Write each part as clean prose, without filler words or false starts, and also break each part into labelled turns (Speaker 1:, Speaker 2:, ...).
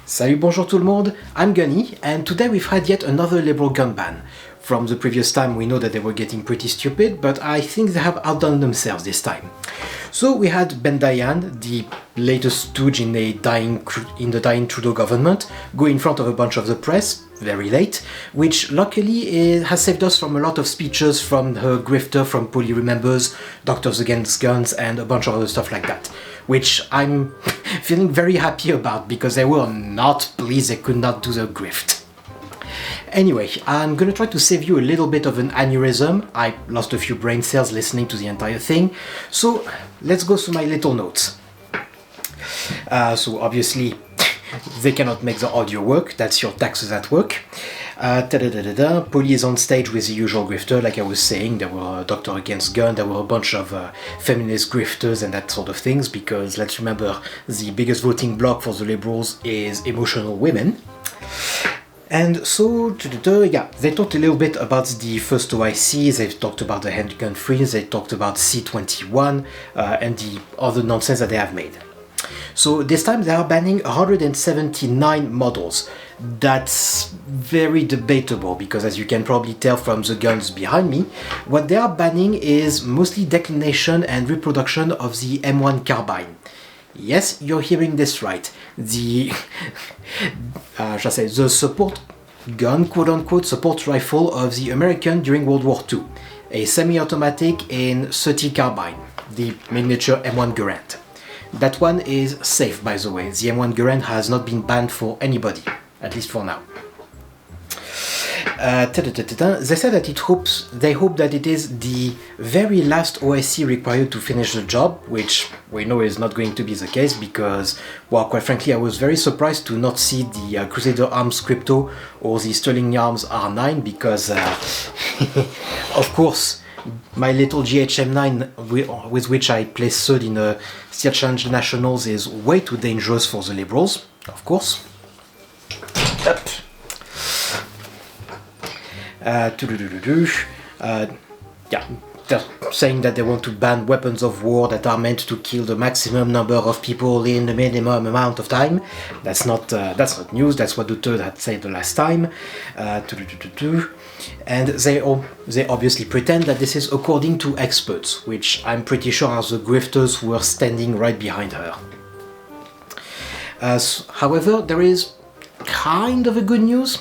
Speaker 1: Salut, bonjour tout le monde, I'm Gunny, and today we've had yet another liberal gun ban. From the previous time we know that they were getting pretty stupid, but I think they have outdone themselves this time. So we had Ben Dayan, the latest stooge in the dying Trudeau government, go in front of a bunch of the press, very late, which luckily has saved us from a lot of speeches from her grifter from Poly Remembers, Doctors Against Guns, and a bunch of other stuff like that, which I'm feeling very happy about because they were not pleased they could not do the grift. Anyway, I'm gonna try to save you a little bit of an aneurysm. I lost a few brain cells listening to the entire thing, so let's go through my little notes. So obviously, they cannot make the audio work, that's your taxes at work. Polly is on stage with the usual grifter, like I was saying, there were a Doctor Against Gun, there were a bunch of feminist grifters and that sort of things, because let's remember, the biggest voting bloc for the Liberals is emotional women. And so, yeah, they talked a little bit about the first OIC, they talked about the handgun freeze, they talked about C21, and the other nonsense that they have made. So this time they are banning 179 models. That's very debatable because, as you can probably tell from the guns behind me, what they are banning is mostly declination and reproduction of the M1 carbine. Yes, you're hearing this right. The the support gun, quote-unquote, support rifle of the American during World War II. A semi-automatic in 30 carbine, the miniature M1 Garand. That one is safe, by the way. The M1 Garand has not been banned for anybody, at least for now. They said that they hope that it is the very last OSC required to finish the job, which we know is not going to be the case because, well, quite frankly, I was very surprised to not see the Crusader Arms Crypto or the Sterling Arms R9 because, of course, my little GHM9 with which I placed third in the Steel Challenge Nationals is way too dangerous for the Liberals, of course. Yeah, they're saying that they want to ban weapons of war that are meant to kill the maximum number of people in the minimum amount of time. That's not news. That's what Duterte had said the last time. And they obviously pretend that this is according to experts, which I'm pretty sure are the grifters who are standing right behind her. However, there is kind of a good news,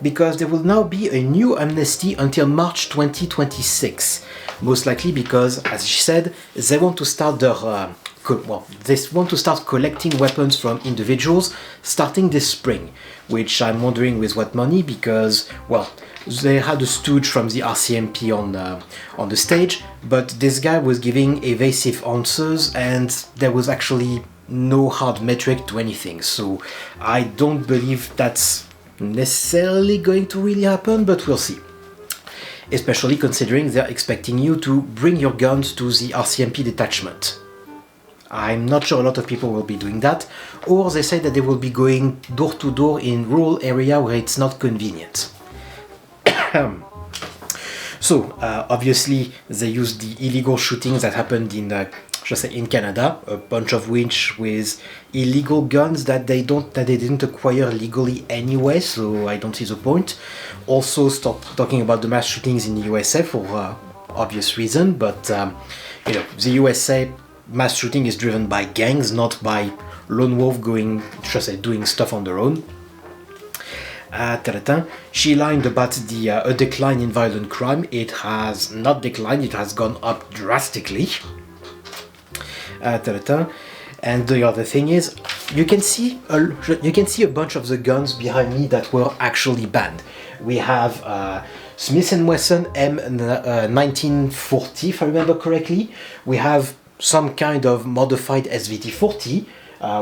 Speaker 1: because there will now be a new amnesty until March 2026. Most likely because, as she said, they want to start collecting weapons from individuals starting this spring, which I'm wondering with what money, because, well, they had a stooge from the RCMP on the stage, but this guy was giving evasive answers and there was actually no hard metric to anything, so I don't believe that's necessarily going to really happen, but we'll see. Especially considering they're expecting you to bring your guns to the RCMP detachment. I'm not sure a lot of people will be doing that, or they say that they will be going door to door in rural area where it's not convenient. So, obviously, they used the illegal shootings that happened in Canada, a bunch of which with illegal guns that they didn't acquire legally anyway, so I don't see the point. Also, stop talking about the mass shootings in the USA for obvious reason, but the USA mass shooting is driven by gangs, not by lone wolf doing stuff on their own. She lied about a decline in violent crime. It has not declined, it has gone up drastically. And the other thing is, you can see a bunch of the guns behind me that were actually banned. We have Smith & Wesson M1940, if I remember correctly. We have some kind of modified SVT-40.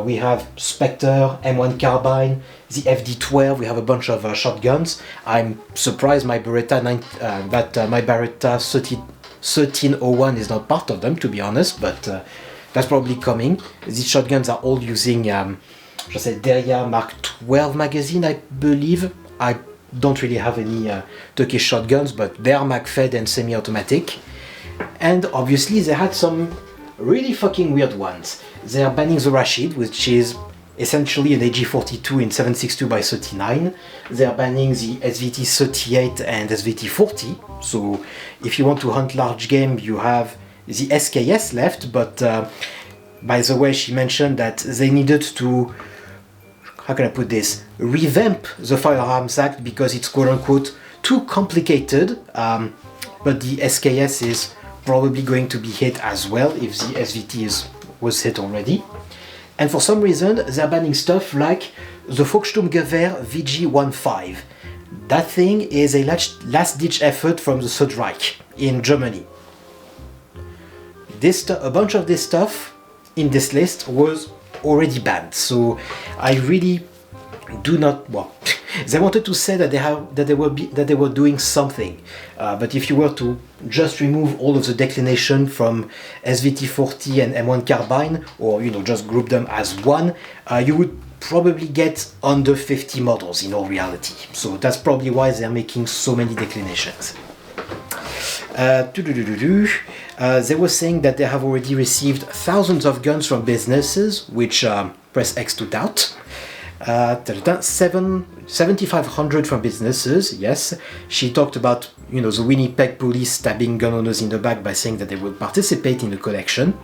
Speaker 1: We have Spectre, M1 Carbine, the FD-12. We have a bunch of shotguns. I'm surprised my Beretta 1301 is not part of them, to be honest, but that's probably coming. These shotguns are all using Deria Mark 12 magazine, I believe. I don't really have any Turkish shotguns, but they are mag-fed and semi-automatic. And obviously they had some really fucking weird ones. They are banning the Rashid, which is essentially an AG42 in 7.62 by 39. They're banning the SVT38 and SVT40. So if you want to hunt large game, you have the SKS left, but by the way, she mentioned that they needed to, how can I put this, revamp the Firearms Act because it's quote-unquote too complicated, but the SKS is probably going to be hit as well if the SVT was hit already. And for some reason, they're banning stuff like the Volkssturmgewehr VG-15. That thing is a last-ditch effort from the Third Reich in Germany. A bunch of this stuff in this list was already banned, so I really do not. Well, they wanted to say that they were doing something, but if you were to just remove all of the declination from SVT40 and M1 carbine, or just group them as one, you would probably get under 50 models in all reality. So that's probably why they're making so many declinations. They were saying that they have already received thousands of guns from businesses, which press X to doubt. 7,500 from businesses, yes. She talked about, the Winnipeg police stabbing gun owners in the back by saying that they would participate in the collection.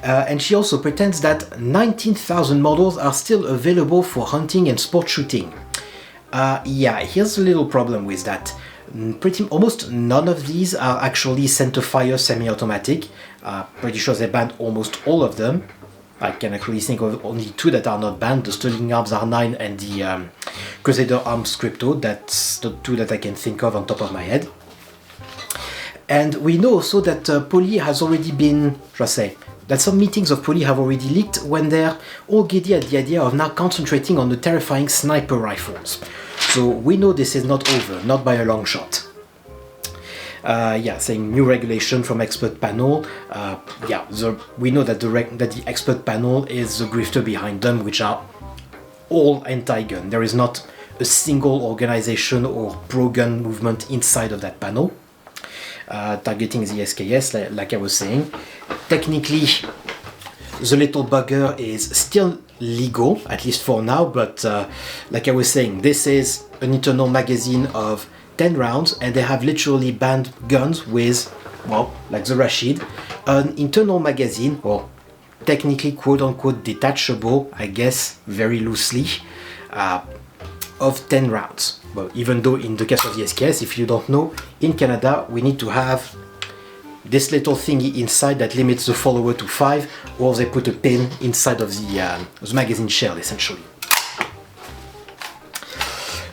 Speaker 1: And she also pretends that 19,000 models are still available for hunting and sport shooting. Yeah, here's a little problem with that. Almost none of these are actually centerfire semi-automatic. Pretty sure they banned almost all of them. I can actually think of only two that are not banned, the Sterling Arms R9 and the Crusader Arms Crypto. That's the two that I can think of on top of my head. And we know also that Poly has already been, that some meetings of Poly have already leaked when they're all giddy at the idea of now concentrating on the terrifying sniper rifles. So we know this is not over, not by a long shot. Saying new regulation from expert panel. We know that the expert panel is the grifter behind them, which are all anti-gun. There is not a single organization or pro-gun movement inside of that panel. Targeting the SKS, like I was saying. Technically, the little bugger is still legal, at least for now, but like I was saying, this is an internal magazine of 10 rounds, and they have literally banned guns with, like the Rashid, an internal magazine, or technically quote-unquote detachable, I guess, very loosely, of 10 rounds. Well, even though in the case of the SKS, if you don't know, in Canada, we need to have this little thingy inside that limits the follower to 5, or they put a pin inside of the magazine shell, essentially.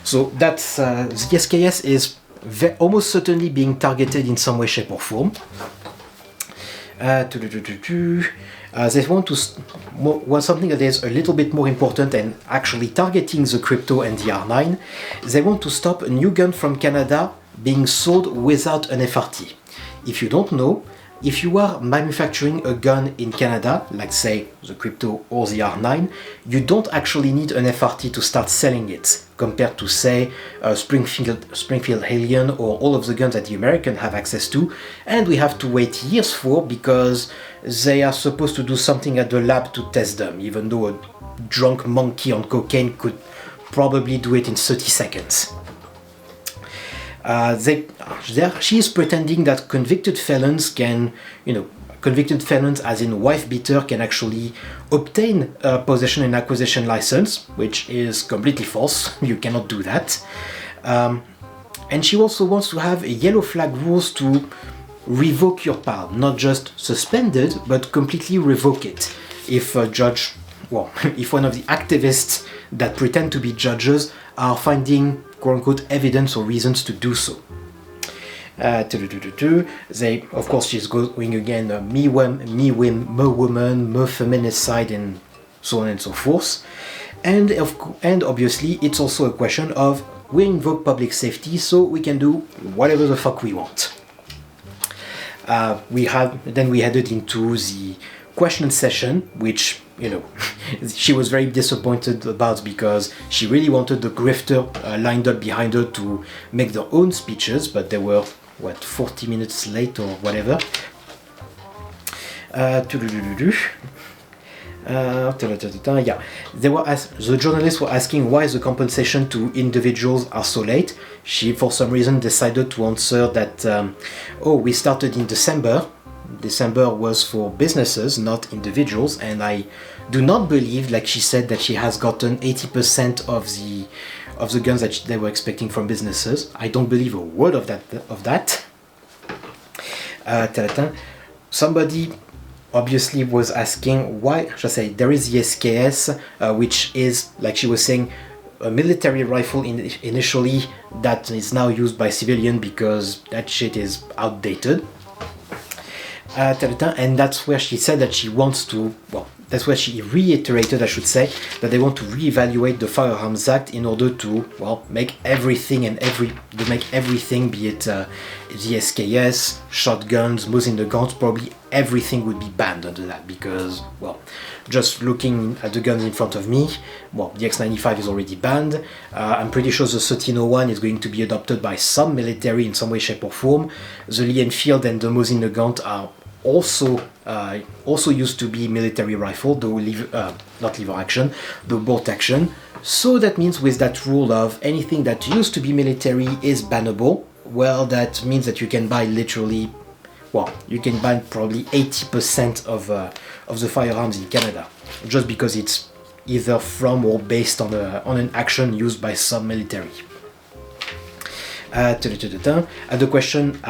Speaker 1: So that's the SKS is almost certainly being targeted in some way, shape, or form. They want something that is a little bit more important and actually targeting the crypto and the R9. They want to stop a new gun from Canada being sold without an FRT. If you don't know, if you are manufacturing a gun in Canada, like say the Crypto or the R9, you don't actually need an FRT to start selling it, compared to say Springfield Alien or all of the guns that the Americans have access to, and we have to wait years for because they are supposed to do something at the lab to test them, even though a drunk monkey on cocaine could probably do it in 30 seconds. She is pretending that convicted felons can, convicted felons as in wife beater can actually obtain a possession and acquisition license, which is completely false. You cannot do that. And she also wants to have yellow flag rules to revoke your PAL, not just suspend it, but completely revoke it. If a judge, if one of the activists that pretend to be judges are finding quote-unquote evidence or reasons to do so. They, of course, she's going again, me woman, me feminicide, and so on and so forth. And obviously, it's also a question of we invoke public safety, so we can do whatever the fuck we want. We headed into the question session, which she was very disappointed about because she really wanted the grifter lined up behind her to make their own speeches, but they were 40 minutes late or whatever. Yeah, the journalists were asking why the compensation to individuals are so late. She, for some reason, decided to answer that, oh, we started in December. December was for businesses, not individuals, and I do not believe, like she said, that she has gotten 80% of the guns that they were expecting from businesses. I don't believe a word of that. Somebody obviously was asking why, there is the SKS, which is, like she was saying, a military rifle initially that is now used by civilian because that shit is outdated. And that's where she said that she wants to, well, that's where she reiterated, I should say, that they want to reevaluate the Firearms Act in order to, well, make everything be it the SKS, shotguns, Mosin the guns, probably everything would be banned under that because, well, just looking at the guns in front of me, well, the X95 is already banned. I'm pretty sure the 1301 is going to be adopted by some military in some way, shape or form. The Lee Enfield and the Mosin Nagant are also used to be military rifle, though not lever action, the bolt action. So that means with that rule of anything that used to be military is bannable, well, that means that you can buy literally, well, you can buy probably 80% of the firearms in Canada, just because it's either from or based on an action used by some military. At the question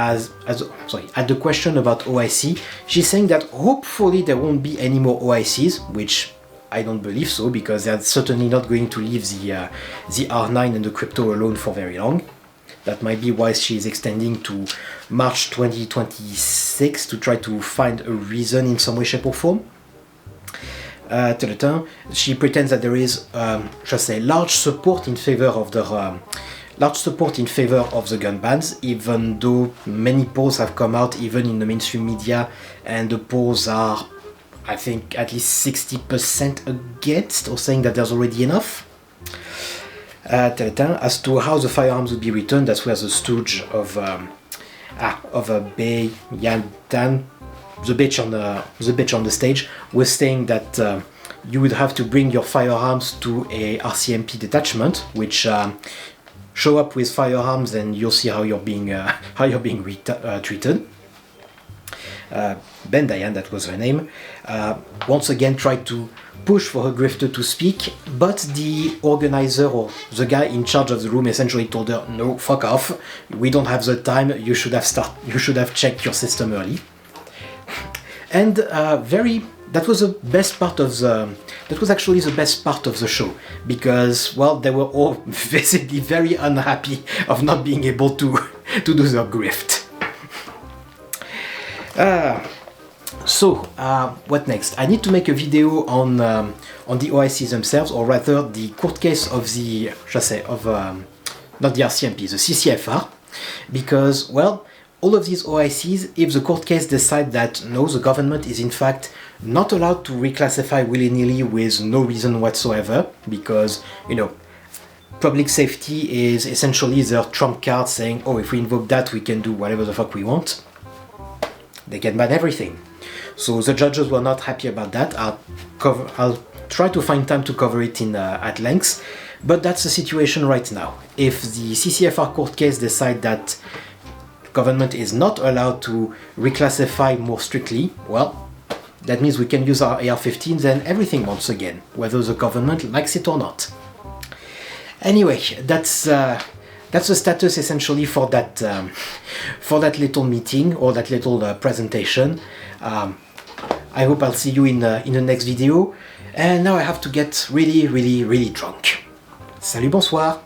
Speaker 1: about OIC, she's saying that hopefully there won't be any more OICs, which I don't believe so, because they're certainly not going to leave the R9 and the crypto alone for very long. That might be why she's extending to March 2026 to try to find a reason in some way, shape or form. She pretends that there is, large support in favor of the gun bans, even though many polls have come out, even in the mainstream media, and the polls are, I think, at least 60% against, or saying that there's already enough. As to how the firearms would be returned, that's where the stooge of Bay Yantan, the bitch on the stage, was saying that you would have to bring your firearms to a RCMP detachment, which show up with firearms, and you'll see how you're being treated. Ben Dayan, that was her name, once again tried to push for her grifter to speak, but the organizer or the guy in charge of the room essentially told her, no, fuck off, we don't have the time, you should have checked your system early. And that was actually the best part of the show, because, well, they were all visibly very unhappy of not being able to do their grift. What next? I need to make a video on the OICs themselves, or rather the court case of the, not the RCMP, the CCFR, because, well, all of these OICs, if the court case decides that no, the government is in fact not allowed to reclassify willy-nilly with no reason whatsoever, because, you know, public safety is essentially their trump card saying, oh, if we invoke that, we can do whatever the fuck we want. They can ban everything. So the judges were not happy about that. I'll try to find time to cover it at length, but that's the situation right now. If the CCFR court case decides that government is not allowed to reclassify more strictly, well, that means we can use our AR-15s and everything once again, whether the government likes it or not. Anyway, that's the status essentially for that little meeting, or that little presentation. I hope I'll see you in the next video. And now I have to get really, really, really drunk. Salut, bonsoir.